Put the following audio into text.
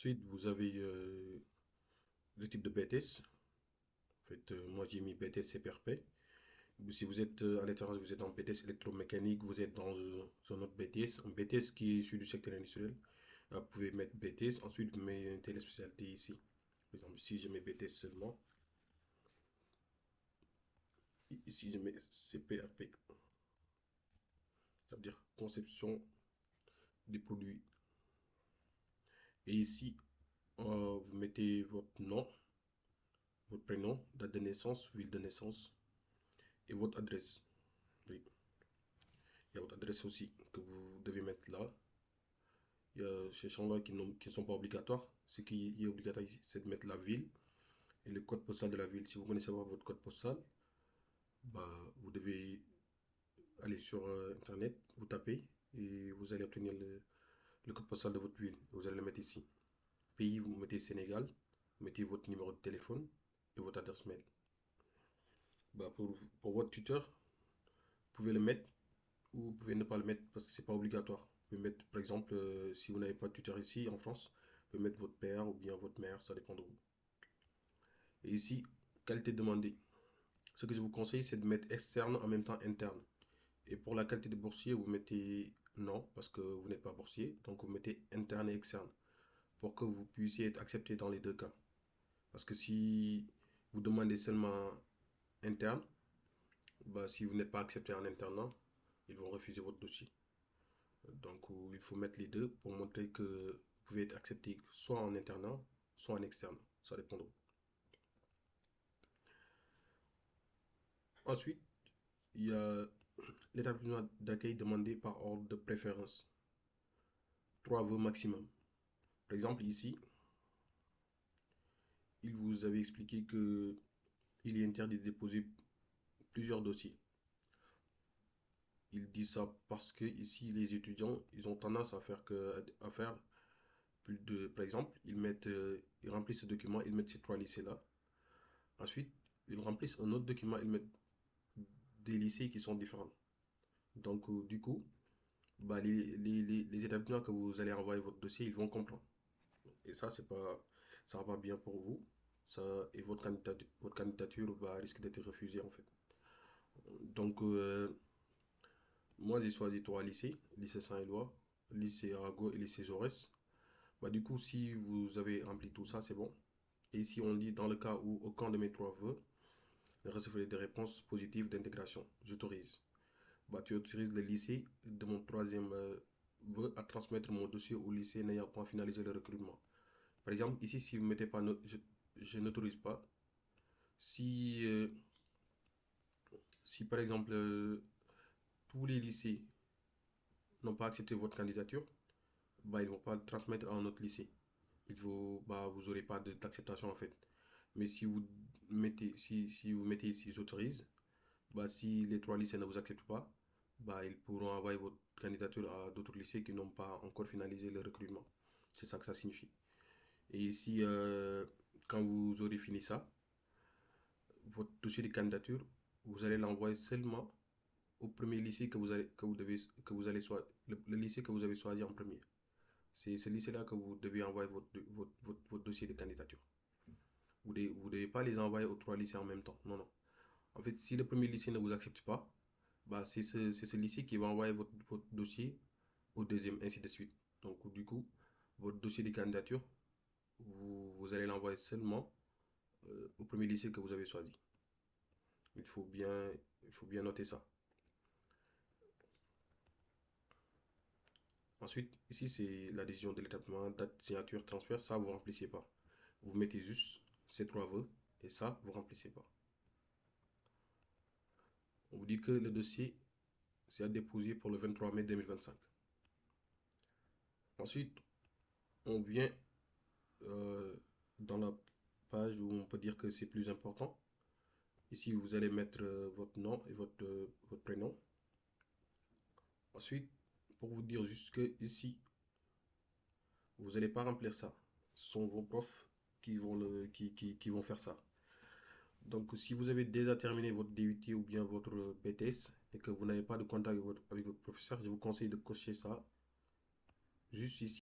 Ensuite, vous avez le type de BTS. En fait, moi j'ai mis BTS CPRP. Si vous êtes à l'étranger, vous êtes en BTS électromécanique, vous êtes dans un autre BTS, un BTS qui est issu du secteur industriel. Vous pouvez mettre BTS, ensuite vous mettez une téléspécialité ici. Par exemple, si je mets BTS seulement, ici je mets CPRP, ça veut dire conception des produits. Et ici, vous mettez votre nom, votre prénom, date de naissance, ville de naissance et votre adresse. Oui. Il y a votre adresse aussi que vous devez mettre là. Il y a ces champs-là qui ne sont pas obligatoires. Ce qui est obligatoire ici, c'est de mettre la ville et le code postal de la ville. Si vous connaissez pas votre code postal, bah, vous devez aller sur Internet, vous tapez et vous allez obtenir le code postal de votre ville. Vous allez le mettre ici. Pays, vous mettez Sénégal, vous mettez votre numéro de téléphone et votre adresse mail. Bah, pour votre tuteur, vous pouvez le mettre ou vous pouvez ne pas le mettre parce que c'est pas obligatoire. Vous pouvez mettre, par exemple, si vous n'avez pas de tuteur ici en France, vous pouvez mettre votre père ou bien votre mère, ça dépend de vous. Et ici, qualité demandée. Ce que je vous conseille, c'est de mettre externe en même temps interne. Et pour la qualité de boursier, vous mettez non, parce que vous n'êtes pas boursier. Donc vous mettez interne et externe. Pour que vous puissiez être accepté dans les deux cas. Parce que si vous demandez seulement interne, bah, si vous n'êtes pas accepté en internat, ils vont refuser votre dossier. Donc il faut mettre les deux pour montrer que vous pouvez être accepté soit en internat, soit en externe. Ça dépend de vous. Ensuite, il y a l'établissement d'accueil demandé par ordre de préférence. 3 vœux maximum. Par exemple, ici, il vous avait expliqué que il est interdit de déposer plusieurs dossiers. Il dit ça parce que ici, les étudiants, ils ont tendance à faire plus de, par exemple, ils remplissent ce document, ils mettent ces 3 lycées-là. Ensuite, ils remplissent un autre document, ils mettent des lycées qui sont différents. Donc, du coup, bah, les établissements que vous allez envoyer votre dossier, ils vont comprendre. Et ça va pas bien pour vous. Ça, et votre candidature va risque d'être refusée en fait. Donc, moi j'ai choisi 3 lycées, lycée Saint-Éloi, lycée Arago et lycée Jaurès. Bah, du coup, si vous avez rempli tout ça, c'est bon. Et ici, on dit dans le cas où aucun de mes 3 vœux ne recevrait des réponses positives d'intégration, j'autorise. Bah, tu autorises le lycée de mon troisième vœu à transmettre mon dossier au lycée n'ayant pas finalisé le recrutement. Par exemple, ici, si vous ne mettez pas je n'autorise pas. Si, si par exemple, tous les lycées n'ont pas accepté votre candidature, bah, ils ne vont pas le transmettre à un autre lycée. Bah, vous n'aurez pas d'acceptation en fait. Mais si vous mettez ici j'autorise, bah, si les 3 lycées ne vous acceptent pas, bah, ils pourront envoyer votre candidature à d'autres lycées qui n'ont pas encore finalisé le recrutement. C'est ça que ça signifie. Et ici, quand vous aurez fini ça, votre dossier de candidature, vous allez l'envoyer seulement au premier lycée que vous allez le lycée que vous avez choisi en premier. C'est ce lycée-là que vous devez envoyer votre dossier de candidature. Vous ne devez pas les envoyer aux 3 lycées en même temps. Non, non. En fait, si le premier lycée ne vous accepte pas, bah, c'est ce lycée qui va envoyer votre dossier au deuxième, ainsi de suite. Donc, du coup, votre dossier de candidature, vous allez l'envoyer seulement au premier lycée que vous avez choisi. Il faut bien, il faut bien noter ça. Ensuite, ici, c'est la décision de l'établissement, date, signature, transfert. Ça, vous ne remplissez pas. Vous mettez juste ces 3 vœux et ça, vous ne remplissez pas. On vous dit que le dossier, c'est à déposer pour le 23 mai 2025. Ensuite, on vient euh, dans la page où on peut dire que c'est plus important. Ici, vous allez mettre votre nom et votre prénom. Ensuite, pour vous dire juste que ici, vous n'allez pas remplir ça. Ce sont vos profs qui vont faire ça. Donc, si vous avez déjà terminé votre DUT ou bien votre BTS et que vous n'avez pas de contact avec votre professeur, je vous conseille de cocher ça juste ici.